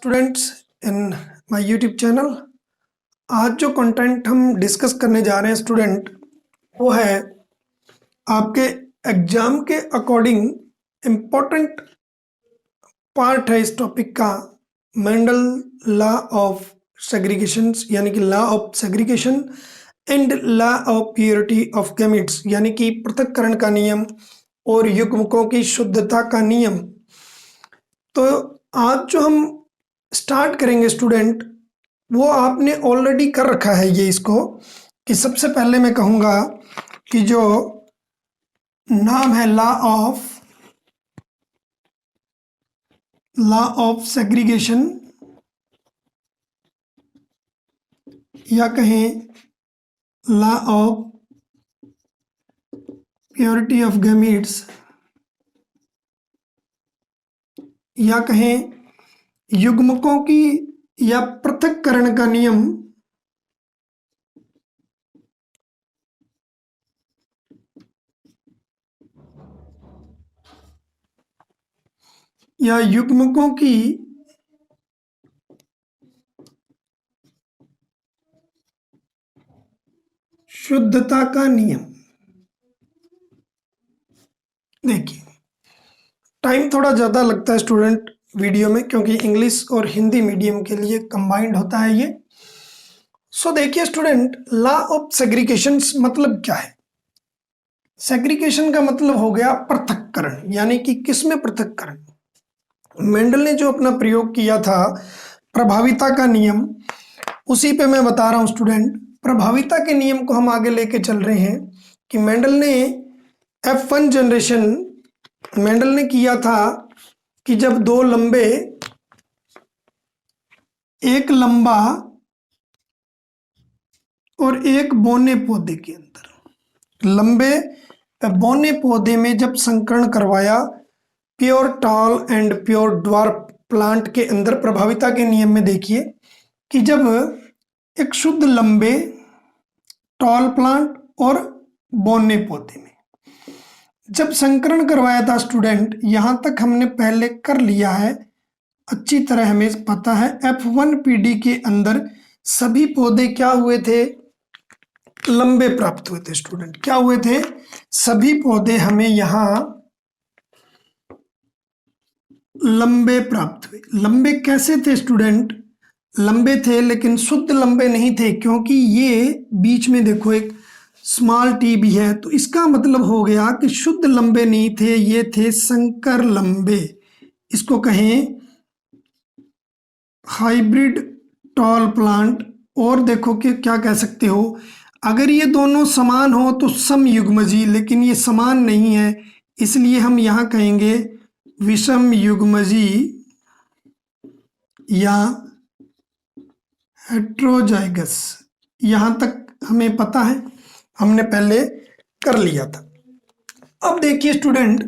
Students in my YouTube channel. आज जो content हम डिस्कस करने जा रहे हैं स्टूडेंट, वो है आपके एग्जाम के अकॉर्डिंग इम्पोर्टेंट पार्ट है इस टॉपिक का, मेंडल लॉ ऑफ सेग्रीगेशन, यानी कि law of segregation and law of purity of gametes, यानी कि पृथक्करण का नियम और युग्मकों की शुद्धता का नियम। तो आज जो हम स्टार्ट करेंगे स्टूडेंट, वो आपने ऑलरेडी कर रखा है ये इसको, कि सबसे पहले मैं कहूँगा कि जो नाम है लॉ ऑफ सेग्रीगेशन या कहें law of purity of gametes या कहें युग्मकों की या पृथक्करण का नियम या युग्मकों की शुद्धता का नियम। देखिए, टाइम थोड़ा ज़्यादा लगता है स्टूडेंट वीडियो में, क्योंकि इंग्लिश और हिंदी मीडियम के लिए कंबाइंड होता है ये। सो देखिए स्टूडेंट, लॉ ऑफ सेग्रीगेशन मतलब क्या है? सेग्रीगेशन का मतलब हो गया पृथक्करण, यानी कि किसमें पृथक्करण। मेंडल ने जो अपना प्रयोग किया था प्रभाविता का नियम, उसी पे मैं बता रहा हूं स्टूडेंट। प्रभाविता के नियम को हम आगे लेके चल रहे हैं कि मेंडल ने F1 जनरेशन मेंडल ने किया था कि जब दो लंबे, एक लंबा और एक बौने पौधे के अंदर, लंबे बौने पौधे में जब संकरण करवाया pure tall and pure dwarf plant के अंदर, प्रभाविता के नियम में देखिए कि जब एक शुद्ध लंबे, टॉल प्लांट और बौने पौधे में जब संकरण करवाया था स्टूडेंट, यहां तक हमने पहले कर लिया है अच्छी तरह, हमें पता है F1 PD के अंदर सभी पौधे क्या हुए थे? लंबे प्राप्त हुए थे स्टूडेंट। क्या हुए थे? सभी पौधे हमें यहां लंबे प्राप्त हुए। लंबे कैसे थे स्टूडेंट? लंबे थे लेकिन शुद्ध लंबे नहीं थे, क्योंकि ये बीच में देखो एक स्मॉल टी भी है, तो इसका मतलब हो गया कि शुद्ध लंबे नहीं थे, ये थे संकर लंबे। इसको कहें हाइब्रिड टॉल प्लांट। और देखो कि क्या कह सकते हो, अगर ये दोनों समान हो तो समयुग्मजी, लेकिन ये समान नहीं है, इसलिए हम यहां कहेंगे विषम युग्मजी या हेट्रोजाइगस। यहां तक हमें पता है, हमने पहले कर लिया था। अब देखिए स्टूडेंट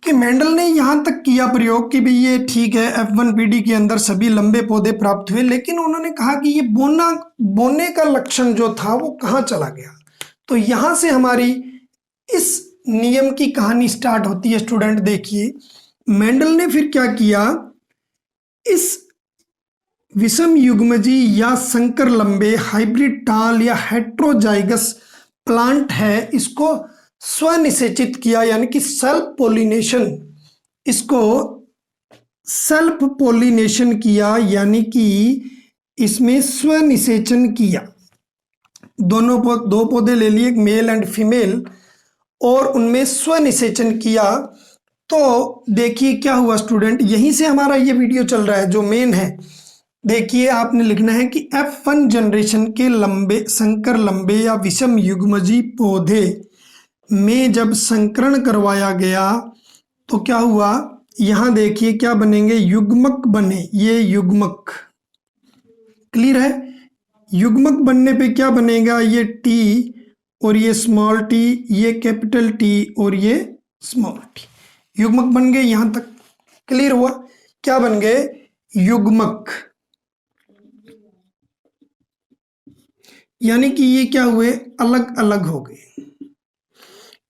कि मेंडल ने यहां तक किया प्रयोग कि भाई ये ठीक है, F1 PD के अंदर सभी लंबे पौधे प्राप्त हुए, लेकिन उन्होंने कहा कि ये बोने का लक्षण जो था वो कहाँ चला गया। तो यहां से हमारी इस नियम की कहानी स्टार्ट होती है स्टूडेंट। देखिए मेंडल ने फिर क्या किया, इस विषम युग्मजी या संकर लंबे, हाइब्रिड टाल या हेट्रोजाइगस प्लांट है, इसको स्वनिषेचित किया, यानी कि सेल्फ पोलिनेशन, इसको सेल्फ पोलिनेशन किया, यानी कि इसमें स्वनिषेचन किया। दो पौधे ले लिए, मेल एंड फीमेल, और उनमें स्वनिषेचन किया। तो देखिए क्या हुआ स्टूडेंट, यहीं से हमारा ये वीडियो चल रहा है जो मेन है। देखिए आपने लिखना है कि F1 जनरेशन के लंबे, संकर लंबे या विषम युग्मजी पौधे में जब संकरण करवाया गया तो क्या हुआ, यहां देखिए क्या बनेंगे, युग्मक बने। ये युग्मक क्लियर है? युग्मक बनने पे क्या बनेगा, ये T और ये स्मॉल t, ये कैपिटल T और ये स्मॉल t, युग्मक बन गए। यहां तक क्लियर हुआ? क्या बन गए? युग्मक। यानी कि ये क्या हुए, अलग अलग हो गए,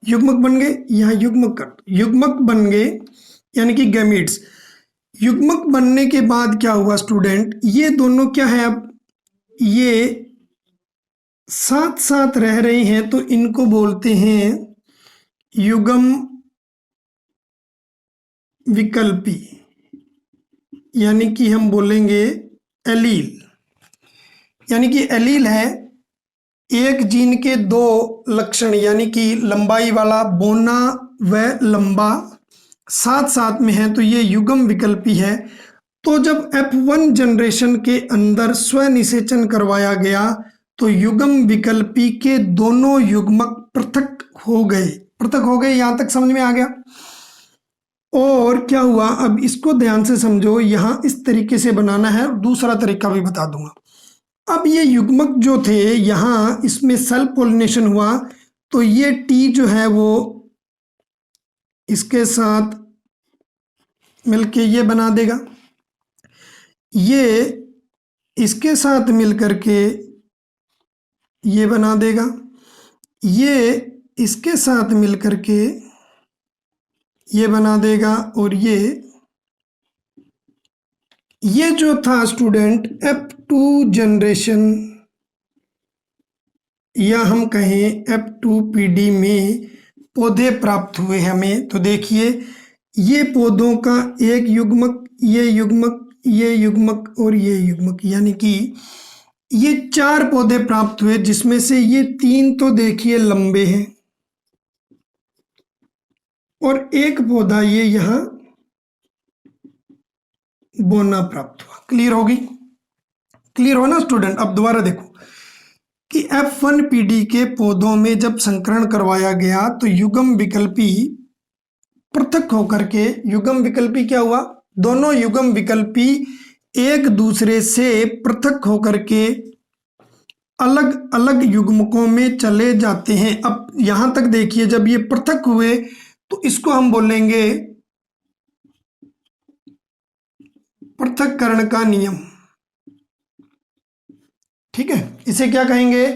युग्मक बन गए। यहां युग्मक बन गए, यानी कि गैमीट्स। युग्मक बनने के बाद क्या हुआ स्टूडेंट, ये दोनों क्या है, अब ये साथ साथ रह रहे हैं तो इनको बोलते हैं युग्म विकल्पी, यानी कि हम बोलेंगे एलील। यानी कि एलील है एक जीन के दो लक्षण, यानी कि लंबाई वाला बोना व लंबा साथ साथ में है तो ये युग्म विकल्पी है। तो जब F1 जनरेशन के अंदर स्वनिषेचन करवाया गया तो युग्म विकल्पी के दोनों युग्मक पृथक हो गए। यहां तक समझ में आ गया। और क्या हुआ, अब इसको ध्यान से समझो, यहां इस तरीके से बनाना है, दूसरा तरीका भी बता दूंगा। अब ये युग्मक जो थे यहाँ इसमें सेल्फ पोलिनेशन हुआ तो ये टी जो है वो इसके साथ मिलके ये बना देगा, ये इसके साथ मिलकर के ये बना देगा, ये इसके साथ मिलकर के ये बना देगा, और ये जो था स्टूडेंट F2 जनरेशन या हम कहें F2PD में पौधे प्राप्त हुए हमें। तो देखिए ये पौधों का एक युग्मक, ये युग्मक, ये युग्मक और ये युग्मक, यानी कि ये 4 पौधे प्राप्त हुए, जिसमें से ये 3 तो देखिए लंबे हैं और एक पौधा ये यहां बोना प्राप्त हुआ। क्लियर होगी? क्लियर हो ना स्टूडेंट? अब दोबारा देखो कि F1PD के पौधों में जब संकरण करवाया गया तो युग्म विकल्पी पृथक होकर के, युग्म विकल्पी क्या हुआ, दोनों युग्म विकल्पी एक दूसरे से पृथक होकर के अलग अलग युग्मकों में चले जाते हैं। अब यहां तक देखिए, जब ये पृथक हुए तो इसको हम बोलेंगे पृथक्करण का नियम। ठीक है, इसे क्या कहेंगे,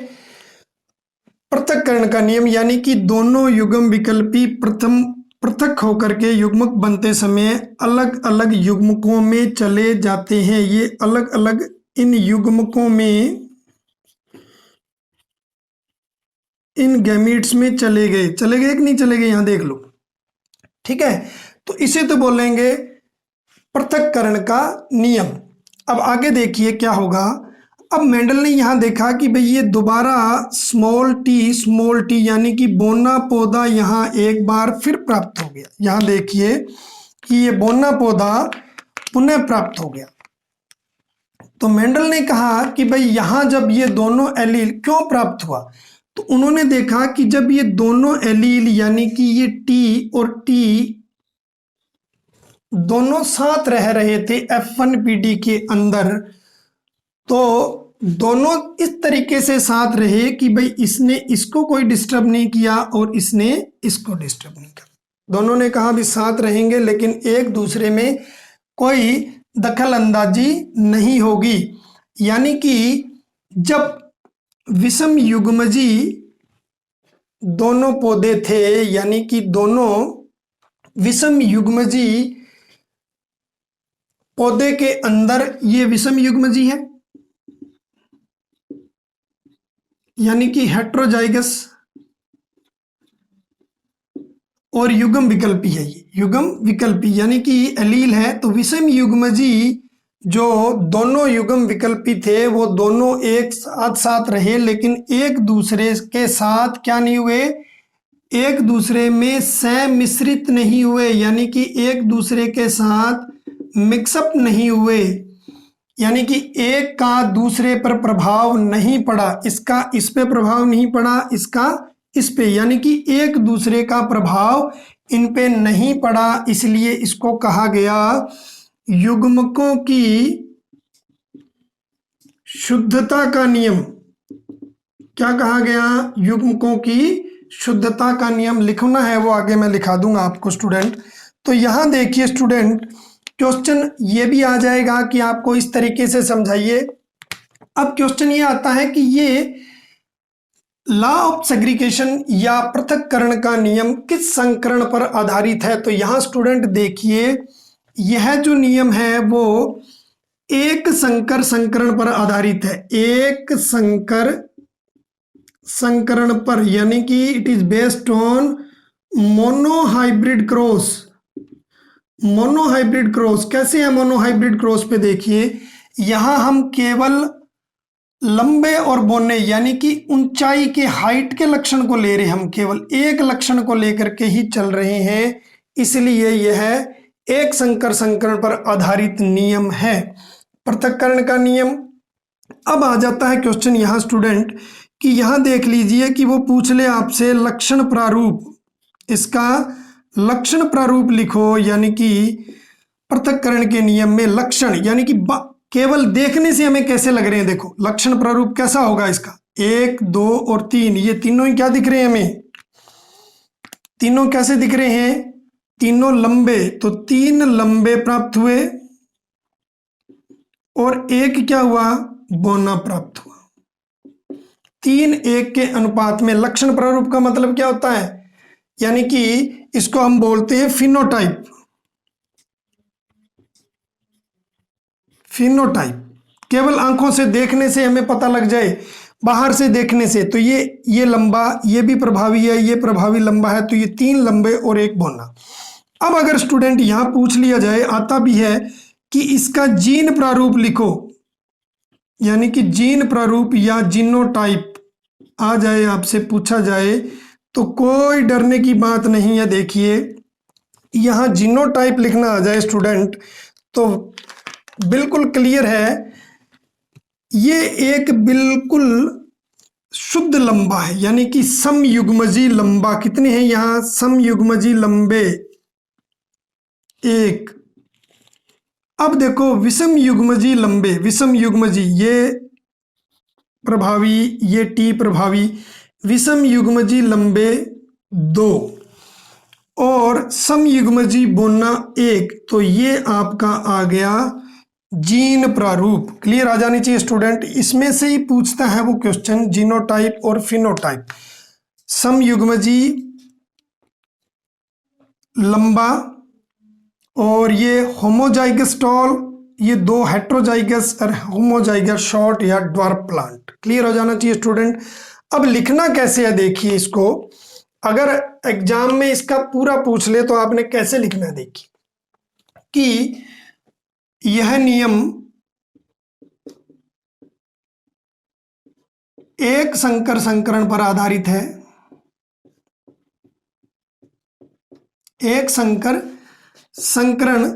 पृथक्करण का नियम। यानी कि दोनों युग्म विकल्पी प्रथम पृथक होकर के युग्मक बनते समय अलग अलग युग्मकों में चले जाते हैं। ये अलग अलग इन युग्मकों में, इन गैमीट्स में चले गए कि नहीं चले गए, यहां देख लो। ठीक है, तो इसे तो बोलेंगे पृथक्करण का नियम। अब आगे देखिए क्या होगा। अब मेंडल ने यहां देखा कि भाई ये दोबारा स्मॉल टी यानी कि बोना पौधा यहां एक बार फिर प्राप्त हो गया। यहां देखिए कि ये बोना पौधा पुनः प्राप्त हो गया। तो मेंडल ने कहा कि भाई यहां जब ये दोनों एलील क्यों प्राप्त हुआ, तो उन्होंने देखा कि जब ये दोनों एलील यानी कि ये टी और टी दोनों साथ रह रहे थे F1PD के अंदर, तो दोनों इस तरीके से साथ रहे कि भाई इसने इसको कोई डिस्टर्ब नहीं किया और इसने इसको डिस्टर्ब नहीं किया। दोनों ने कहा भी साथ रहेंगे लेकिन एक दूसरे में कोई दखल अंदाजी नहीं होगी। यानी कि जब विषम युग्मजी दोनों पौधे थे, यानी कि दोनों विषम युग्मजी पौधे के अंदर, ये विषम युग्मजी है यानी कि हेट्रोजाइगस, और युग्म विकल्पी है। ये युग्म विकल्पी यानी कि एलील है। तो विषम युग्मजी जो दोनों युग्म विकल्पी थे वो दोनों एक साथ रहे, लेकिन एक दूसरे के साथ क्या नहीं हुए, एक दूसरे में सम्मिश्रित नहीं हुए, यानी कि एक दूसरे के साथ मिक्सअप नहीं हुए। यानी कि एक का दूसरे पर प्रभाव नहीं पड़ा, इसका इस पे प्रभाव नहीं पड़ा, इसका इस पे, यानी कि एक दूसरे का प्रभाव इन पे नहीं पड़ा। इसलिए इसको कहा गया युग्मकों की शुद्धता का नियम। क्या कहा गया, युग्मकों की शुद्धता का नियम। लिखना है वो आगे मैं लिखा दूंगा आपको स्टूडेंट। तो यहां देखिए स्टूडेंट, क्वेश्चन ये भी आ जाएगा कि आपको इस तरीके से समझाइए। अब क्वेश्चन ये आता है कि ये लॉ ऑफ सेग्रीगेशन या पृथक्करण का नियम किस संकरण पर आधारित है। तो यहां स्टूडेंट देखिए, यह जो नियम है वो एक संकर संकरण पर आधारित है। एक संकर संकरण पर, यानी कि it is based on monohybrid cross. Monohybrid cross कैसे है? मोनोहाइब्रिड क्रॉस पे देखिए, यहां हम केवल लंबे और बोने यानी कि ऊंचाई के, हाइट के लक्षण को ले रहे हैं, हम केवल एक लक्षण को लेकर के ही चल रहे हैं, इसलिए यह एक संकर संकरण पर आधारित नियम है, पृथक्करण का नियम। अब आ जाता है क्वेश्चन यहां स्टूडेंट कि यहां देख लीजिए कि वो पूछ ले आपसे लक्षण प्रारूप, इसका लक्षण प्रारूप लिखो, यानी कि पृथक्करण के नियम में लक्षण यानी कि केवल देखने से हमें कैसे लग रहे हैं। देखो लक्षण प्रारूप कैसा होगा इसका, 1 2 और 3, ये तीनों ही क्या दिख रहे हैं हमें? तीनों कैसे दिख रहे हैं? तीनों लंबे, तो 3 लंबे प्राप्त हुए और एक क्या हुआ? बौना प्राप्त हुआ। 3 1 के अनुपात में। लक्षण प्रारूप का मतलब क्या होता है? यानी कि इसको हम बोलते हैं फिनोटाइप। फिनोटाइप केवल आंखों से देखने से हमें पता लग जाए, बाहर से देखने से तो ये लंबा, ये भी प्रभावी है, ये प्रभावी लंबा है, तो ये 3 लंबे और एक बौना। अब अगर स्टूडेंट यहां पूछ लिया जाए, आता भी है कि इसका जीन प्रारूप लिखो, यानी कि जीन प्रारूप या जीनोटाइप आ जाए, आपसे पूछा जाए तो कोई डरने की बात नहीं है। देखिए यहां जीनोटाइप लिखना आ जाए स्टूडेंट तो बिल्कुल क्लियर है, ये एक बिल्कुल शुद्ध लंबा है, यानी कि समयुग्मजी लंबा। कितने हैं यहां समयुग्मजी लंबे? 1। अब देखो विषम युग्मजी लंबे, विषम युग्मजी ये प्रभावी, ये टी प्रभावी, विषम युग्मजी लंबे 2 और समयुग्मजी बोना 1, तो ये आपका आ गया जीन प्रारूप। क्लियर आ जानी चाहिए स्टूडेंट, इसमें से ही पूछता है वो क्वेश्चन, जीनोटाइप और फिनोटाइप। समयुग्मजी लंबा और ये होमोजाइगस टॉल, ये 2 हेट्रोजाइगस और होमोजाइगस शॉर्ट या ड्वार्फ प्लांट। क्लियर हो जाना चाहिए स्टूडेंट। अब लिखना कैसे है देखिए इसको, अगर एग्जाम में इसका पूरा पूछ ले तो आपने कैसे लिखना है। देखिए कि यह नियम एक संकर संकरण पर आधारित है, एक संकर संकरण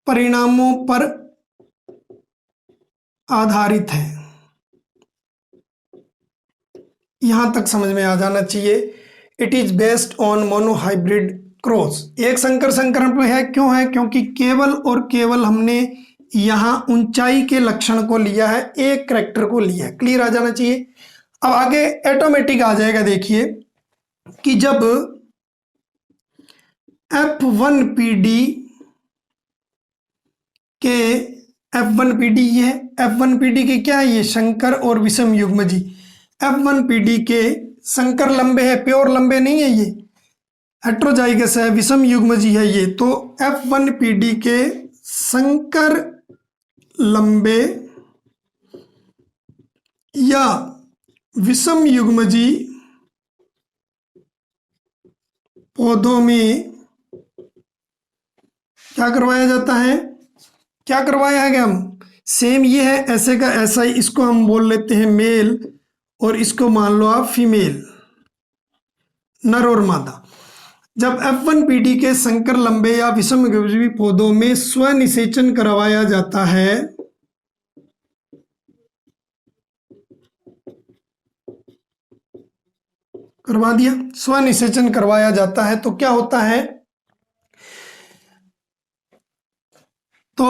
परिणामों पर आधारित है। यहां तक समझ में आ जाना चाहिए। It is based on monohybrid cross. एक संकर संकरण पर है, क्यों है? क्योंकि केवल और केवल हमने यहां ऊंचाई के लक्षण को लिया है, एक कैरेक्टर को लिया है। क्लियर आ जाना चाहिए। अब आगे ऑटोमेटिक आ जाएगा। देखिए कि जब F1PD के F1PD ये F1PD के क्या है? ये शंकर और विषम युग्मजी। F1PD के संकर लंबे है, प्योर लंबे नहीं है, ये हेट्रोजाइगस है, विषम युग्मजी है ये। तो F1PD के संकर लंबे या विषम युग्मजी पौधों में क्या करवाया जाता है? क्या करवाया है? हम सेम ये है, ऐसे का ऐसा ही, इसको हम बोल लेते हैं मेल और इसको मान लो आप फीमेल, नर और मादा। जब F1PD के संकर लंबे या विषम युग्मजी पौधों में स्वनिषेचन करवाया जाता है, करवा दिया, स्वनिषेचन करवाया जाता है, तो क्या होता है? तो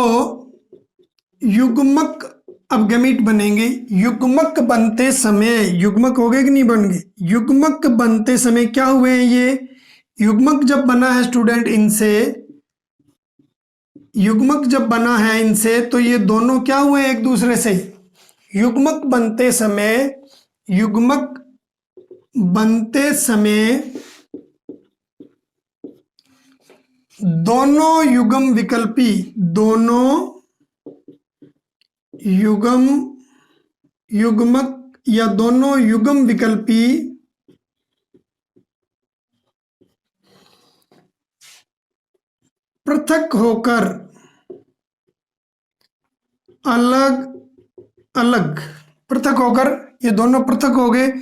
युग्मक अब गैमीट बनेंगे। युग्मक बनते समय, युग्मक हो गए कि नहीं बन गए? युग्मक बनते समय क्या हुए हैं? ये युग्मक जब बना है स्टूडेंट इनसे, युग्मक जब बना है इनसे, तो ये दोनों क्या हुए एक दूसरे से? युग्मक बनते समय, युग्मक बनते समय दोनों युग्म विकल्पी, दोनों युग्मक या दोनों युग्म विकल्पी पृथक होकर अलग अलग, पृथक होकर, ये दोनों पृथक हो गए।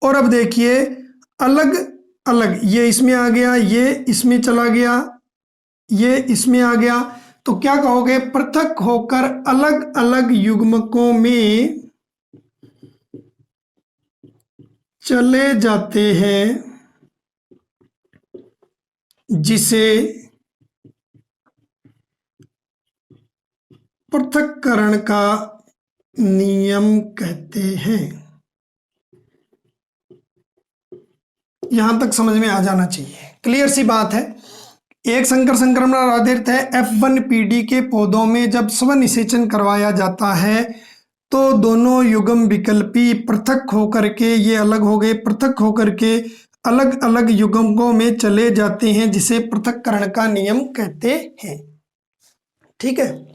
और अब देखिए अलग अलग, ये इसमें आ गया, ये इसमें चला गया, ये इसमें आ गया, तो क्या कहोगे? पृथक होकर अलग अलग युग्मकों में चले जाते हैं जिसे पृथक्करण का नियम कहते हैं। यहां तक समझ में आ जाना चाहिए, क्लियर सी बात है। एक संकर संक्रमण आधारित है F1PD के पौधों में जब स्वनिषेचन करवाया जाता है तो दोनों युग्म विकल्पी पृथक होकर के, ये अलग हो गए, पृथक होकर के अलग अलग युग्मकों में चले जाते हैं जिसे पृथक्करण का नियम कहते हैं। ठीक है,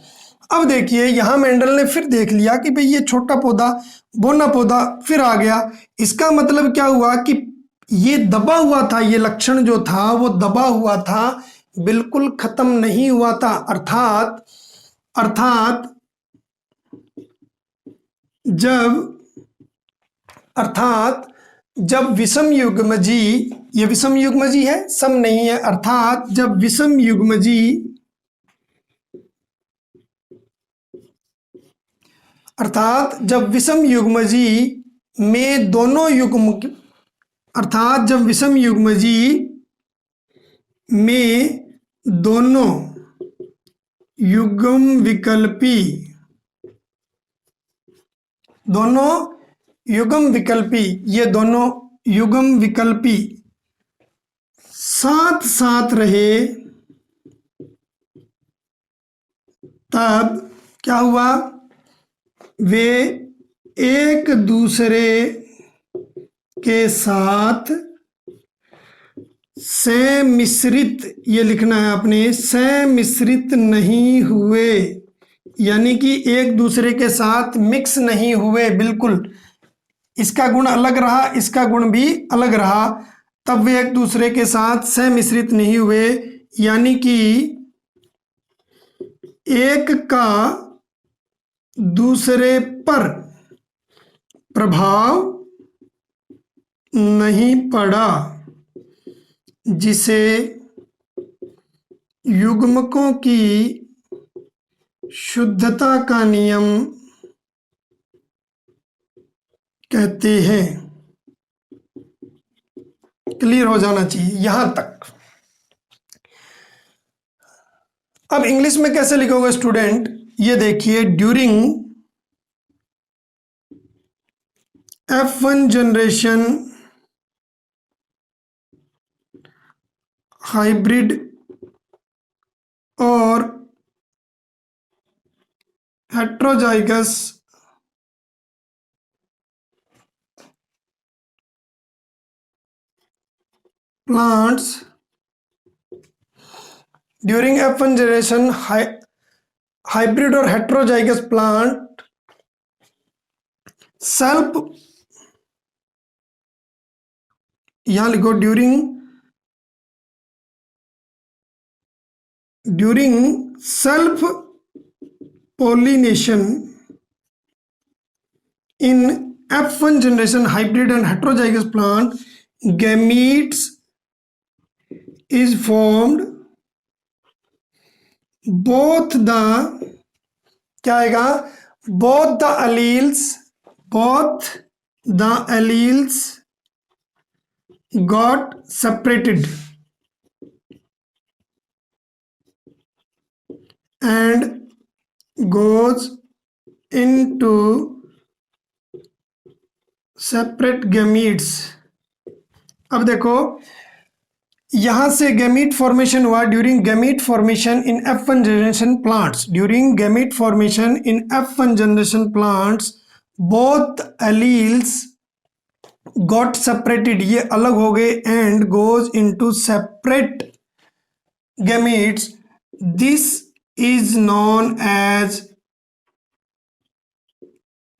अब देखिए यहां मेंडल ने फिर देख लिया कि भाई ये छोटा पौधा, बौना पौधा फिर आ गया। इसका मतलब क्या हुआ कि ये दबा हुआ था, ये लक्षण जो था वो दबा हुआ था, बिल्कुल खत्म नहीं हुआ था। अर्थात जब विषम युग्मजी, ये विषम युग्मजी है, सम नहीं है, अर्थात जब विषम युग्मजी में दोनों युग्म, अर्थात जब विषम युग्मजी में दोनों युग्म विकल्पी, ये दोनों युग्म विकल्पी साथ साथ रहे, तब क्या हुआ? वे एक दूसरे के साथ सम्मिश्रित, ये लिखना है आपने, सम्मिश्रित नहीं हुए, यानी कि एक दूसरे के साथ मिक्स नहीं हुए, बिल्कुल इसका गुण अलग रहा, इसका गुण भी अलग रहा, तब वे एक दूसरे के साथ सम्मिश्रित नहीं हुए, यानी कि एक का दूसरे पर प्रभाव नहीं पड़ा, जिसे युग्मकों की शुद्धता का नियम कहते हैं। क्लियर हो जाना चाहिए यहां तक। अब इंग्लिश में कैसे लिखोगे स्टूडेंट? ये देखिए, ड्यूरिंग F1 जनरेशन हाइब्रिड और heterozygous plants, during F1 generation hybrid or heterozygous plant self, यहां लिखो during self pollination in F1 generation hybrid and heterozygous plant, gametes is formed, both the, क्या आएगा? both the alleles got separated and goes into separate gametes। अब देखो यहां से gamete formation हुआ during gamete formation इन F1 generation plants, during gamete formation इन F1 generation plants both alleles got separated, ये अलग हो गए, and goes into separate gametes, this is known as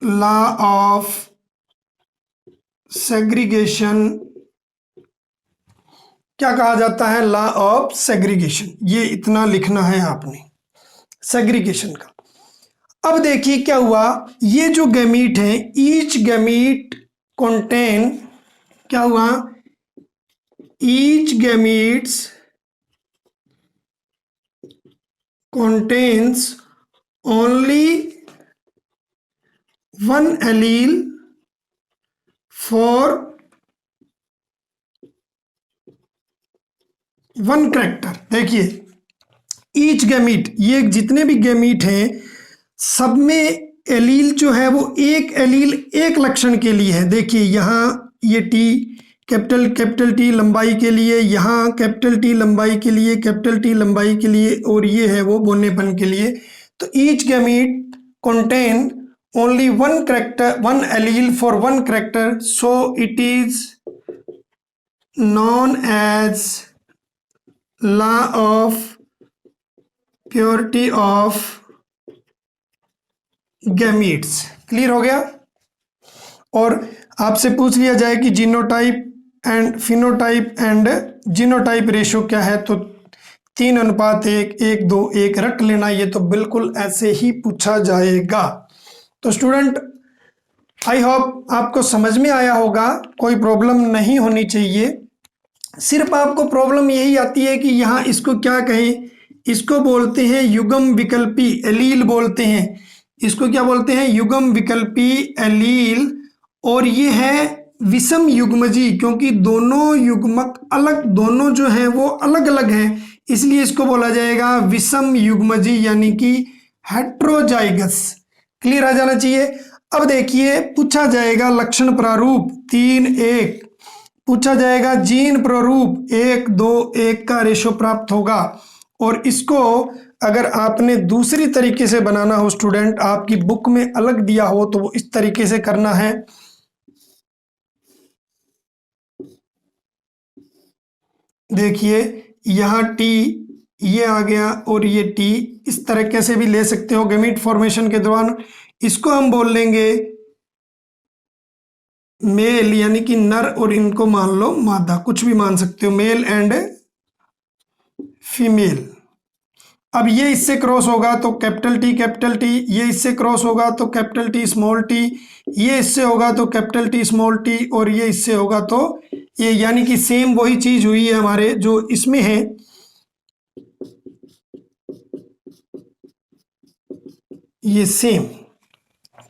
law of segregation. क्या कहा जाता है? Law of segregation. ये इतना लिखना है आपने सेग्रीगेशन का। अब देखिए क्या हुआ, ये जो गैमीट है, ईच गैमीट कंटेन, क्या हुआ, each gametes contains only one allele for one character। देखिए ईच गैमीट, ये जितने भी गैमीट हैं सब में एलील जो है वो एक एलील एक लक्षण के लिए है। देखिए यहाँ ये टी कैपिटल टी लंबाई के लिए, यहाँ कैपिटल टी लंबाई के लिए, कैपिटल टी लंबाई के लिए, और ये है वो बोनेपन के लिए। तो each gamete contain only one character, one allele for one character, so it is known as law of purity of gametes. Clear हो गया? और आपसे पूछ लिया जाए कि genotype and phenotype and genotype ratio क्या है, तो 3:1, 1:2, रट लेना। ये तो बिल्कुल ऐसे ही पूछा जाएगा। तो स्टूडेंट आई होप आपको समझ में आया होगा, कोई प्रॉब्लम नहीं होनी चाहिए। सिर्फ आपको प्रॉब्लम यही आती है कि यहाँ इसको क्या कहें, इसको बोलते हैं युग्म विकल्पी एलील बोलते हैं। इसको क्या बोलते हैं? युग्म विकल्पी एलील। और ये है विषम युग्मजी, क्योंकि दोनों युग्मक अलग, दोनों जो हैं वो अलग अलग हैं, इसलिए इसको बोला जाएगा विषम युग्मजी, यानी कि हेट्रोजाइगस। क्लियर आ जाना चाहिए। अब देखिए पूछा जाएगा लक्षण प्रारूप 3:1, पूछा जाएगा जीन प्रारूप 1:2 का रेशो प्राप्त होगा। और इसको अगर आपने दूसरी तरीके से बनाना हो स्टूडेंट, आपकी बुक में अलग दिया हो, तो वो इस तरीके से करना है। देखिए यहाँ टी ये आ गया और ये टी, इस तरीके से भी ले सकते हो गैमीट फॉर्मेशन के दौरान। इसको हम बोल लेंगे मेल, यानी कि नर, और इनको मान लो मादा, कुछ भी मान सकते हो, मेल एंड फीमेल। अब ये इससे क्रॉस होगा तो कैपिटल टी, ये इससे क्रॉस होगा तो कैपिटल टी स्मॉल टी, ये इससे होगा तो कैपिटल टी स्मॉल टी, और ये इससे होगा तो ये, यानी कि सेम वही चीज हुई है हमारे जो इसमें है। ये सेम,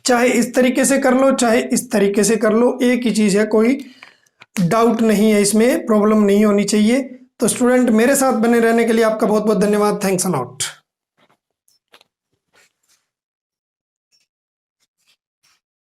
चाहे इस तरीके से कर लो चाहे इस तरीके से कर लो, एक ही चीज है, कोई डाउट नहीं है, इसमें प्रॉब्लम नहीं होनी चाहिए। तो स्टूडेंट मेरे साथ बने रहने के लिए आपका बहुत बहुत धन्यवाद। Thanks a lot.